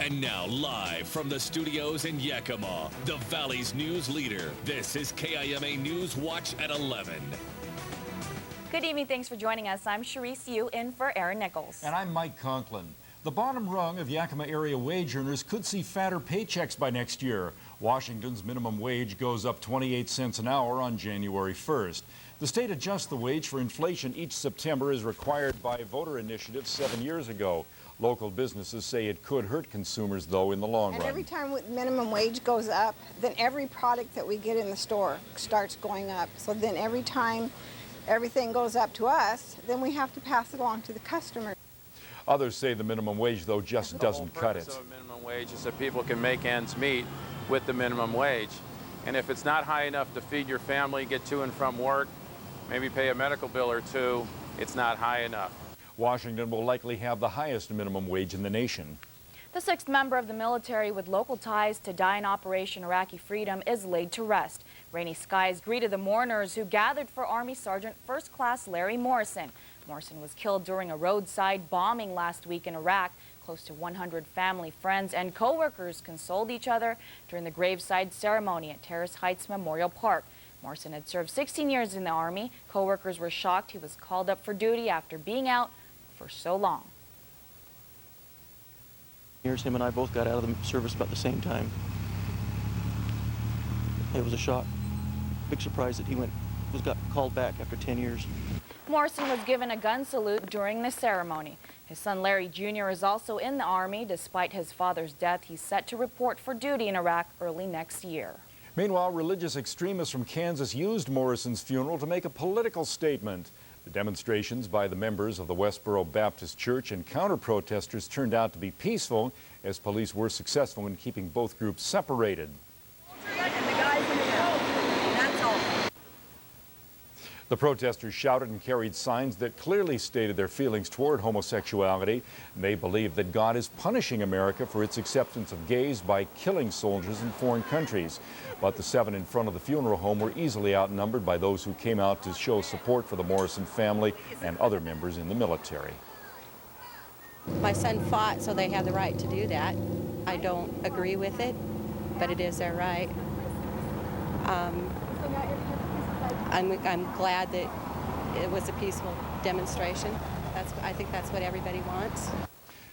And now, live from the studios in Yakima, the Valley's news leader, this is KIMA NewsWatch at 11. Good evening. Thanks for joining us. I'm Charisse, in for Aaron Nichols. And I'm Mike Conklin. The bottom rung of Yakima area wage earners could see fatter paychecks by next year. Washington's minimum wage goes up 28 cents an hour on January 1st. The state adjusts the wage for inflation each September as required by voter initiatives 7 years ago. Local businesses say it could hurt consumers, though, in the long run. And every time minimum wage goes up, then every product that we get in the store starts going up. So then every time everything goes up to us, then we have to pass it along to the customer. Others say the minimum wage, though, just doesn't cut it. The whole purpose of a minimum wage is that people can make ends meet with the minimum wage. And if it's not high enough to feed your family, get to and from work, maybe pay a medical bill or two, it's not high enough. Washington will likely have the highest minimum wage in the nation. The sixth member of the military with local ties to die in Operation Iraqi Freedom is laid to rest. Rainy skies greeted the mourners who gathered for Army Sergeant First Class Larry Morrison. Morrison was killed during a roadside bombing last week in Iraq. Close to 100 family, friends, and co-workers consoled each other during the graveside ceremony at Terrace Heights Memorial Park. Morrison had served 16 years in the Army. Co-workers were shocked he was called up for duty after being out for so long. Him and I both got out of the service about the same time. It was a shock. Big surprise that he got called back after 10 years. Morrison was given a gun salute during the ceremony. His son Larry Jr. is also in the Army. Despite his father's death, he's set to report for duty in Iraq early next year. Meanwhile, religious extremists from Kansas used Morrison's funeral to make a political statement. The demonstrations by the members of the Westboro Baptist Church and counter-protesters turned out to be peaceful, as police were successful in keeping both groups separated. The protesters shouted and carried signs that clearly stated their feelings toward homosexuality. They believe that God is punishing America for its acceptance of gays by killing soldiers in foreign countries. But the 7 in front of the funeral home were easily outnumbered by those who came out to show support for the Morrison family and other members in the military. My son fought, so they have the right to do that. I don't agree with it, but it is their right. I'm glad that it was a peaceful demonstration. I think that's what everybody wants.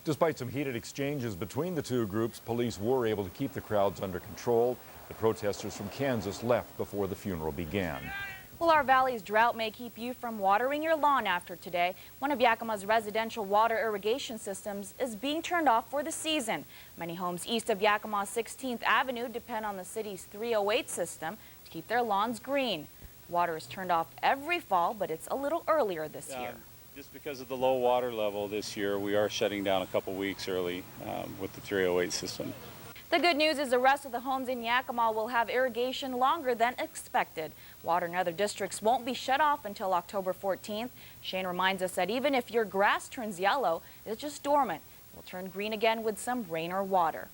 Despite some heated exchanges between the two groups, police were able to keep the crowds under control. The protesters from Kansas left before the funeral began. Well, our valley's drought may keep you from watering your lawn after today. One of Yakima's residential water irrigation systems is being turned off for the season. Many homes east of Yakima's 16th Avenue depend on the city's 308 system to keep their lawns green. Water is turned off every fall, but it's a little earlier this year. Just because of the low water level this year, we are shutting down a couple weeks early with the 308 system. The good news is the rest of the homes in Yakima will have irrigation longer than expected. Water in other districts won't be shut off until October 14th. Shane reminds us that even if your grass turns yellow, it's just dormant. It will turn green again with some rain or water.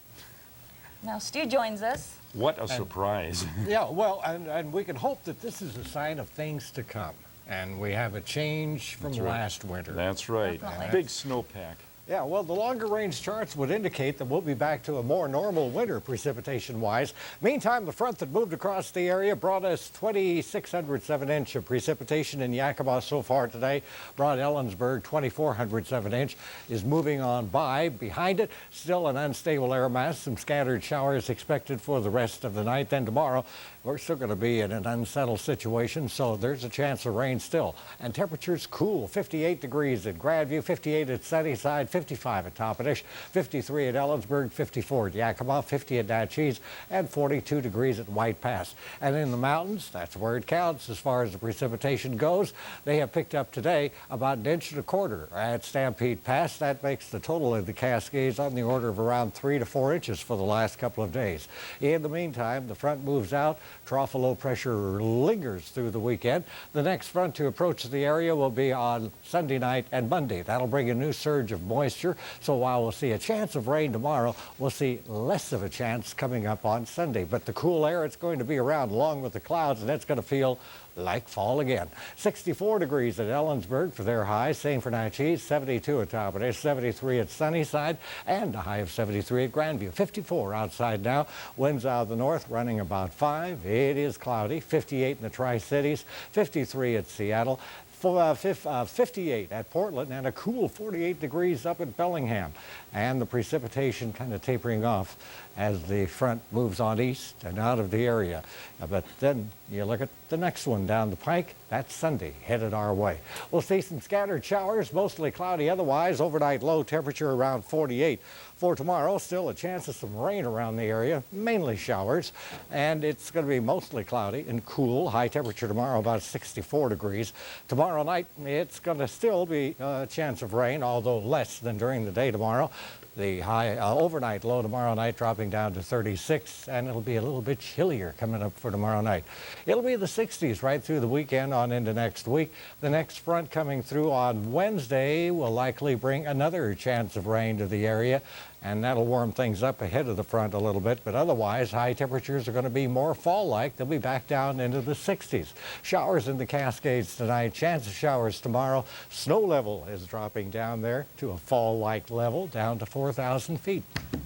Now Stu joins us. What a surprise. Yeah, well, and we can hope that this is a sign of things to come. And we have a change from last winter. That's right. Big snowpack. Yeah, well, the longer range charts would indicate that we'll be back to a more normal winter precipitation-wise. Meantime, the front that moved across the area brought us 2,607 inch of precipitation in Yakima so far today. Brought Ellensburg 2,407 inch, is moving on by. Behind it, still an unstable air mass, some scattered showers expected for the rest of the night. Then tomorrow, we're still going to be in an unsettled situation, so there's a chance of rain still. And temperatures cool, 58 degrees at Grandview, 58 at Sunnyside, 55 at Toppenish, 53 at Ellensburg, 54 at Yakima, 50 at Natchez, and 42 degrees at White Pass. And in the mountains, that's where it counts as far as the precipitation goes. They have picked up today about 1.25 inches at Stampede Pass. That makes the total of the Cascades on the order of around 3 to 4 inches for the last couple of days. In the meantime, the front moves out. Trough of low pressure lingers through the weekend. The next front to approach the area will be on Sunday night and Monday. That'll bring a new surge of moisture moisture. So while we'll see a chance of rain tomorrow, we'll see less of a chance coming up on Sunday. But the cool air, it's going to be around along with the clouds, and it's going to feel like fall again. 64 degrees at Ellensburg for their high. Same for Natchez. 72 at Tabernet, 73 at Sunnyside, and a high of 73 at Grandview. 54 outside now. Winds out of the north running about 5. It is cloudy. 58 in the Tri-Cities, 53 at Seattle, 58 at Portland, and a cool 48 degrees up at Bellingham. And the precipitation kind of tapering off as the front moves on east and out of the area. But then you look at the next one down the pike. That's Sunday, headed our way. We'll see some scattered showers, mostly cloudy otherwise. Overnight low temperature around 48. For tomorrow, still a chance of some rain around the area, mainly showers. And it's going to be mostly cloudy and cool. High temperature tomorrow about 64 degrees. Tomorrow night, it's going to still be a chance of rain, although less than during the day tomorrow. The high overnight low tomorrow night dropping down to 36, and it'll be a little bit chillier coming up for tomorrow night. It'll be the 60s right through the weekend on into next week. The next front coming through on Wednesday will likely bring another chance of rain to the area, and that'll warm things up ahead of the front a little bit. But otherwise, high temperatures are going to be more fall-like. They'll be back down into the 60s. Showers in the Cascades tonight. Chance of showers tomorrow. Snow level is dropping down there to a fall-like level, down to 4,000 feet.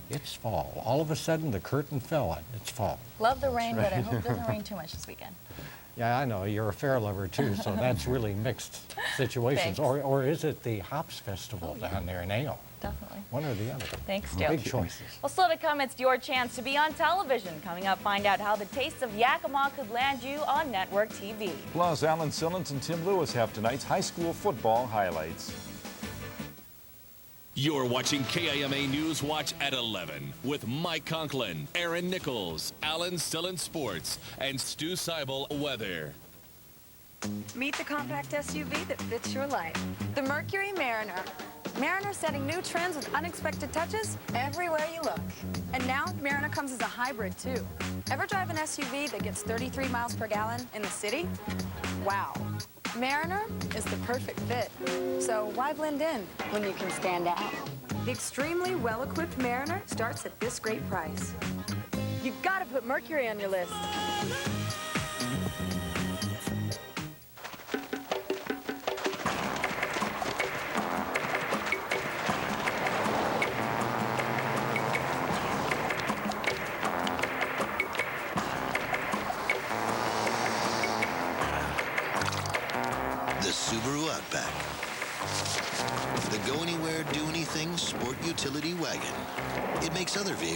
It's fall. All of a sudden, the curtain fell on. It's fall. Love the rain, but I hope it doesn't rain too much this weekend. Yeah, I know. You're a fair lover, too, so that's really mixed situations. Or is it the Hops Festival down there in Ale? Definitely. One or the other. Thanks, Stu. Big choices. Well, still to come, it's your chance to be on television. Coming up, find out how the taste of Yakima could land you on network TV. Plus, Alan Sillens and Tim Lewis have tonight's high school football highlights. You're watching KIMA News Watch at 11 with Mike Conklin, Aaron Nichols, Alan Sillens Sports, and Stu Seibel Weather. Meet the compact SUV that fits your life. The Mercury Mariner. Mariner setting new trends with unexpected touches everywhere you look. And now, Mariner comes as a hybrid, too. Ever drive an SUV that gets 33 miles per gallon in the city? Wow. Mariner is the perfect fit. So why blend in when you can stand out? The extremely well-equipped Mariner starts at this great price. You've got to put Mercury on your list. The go-anywhere, do-anything sport utility wagon. It makes other vehicles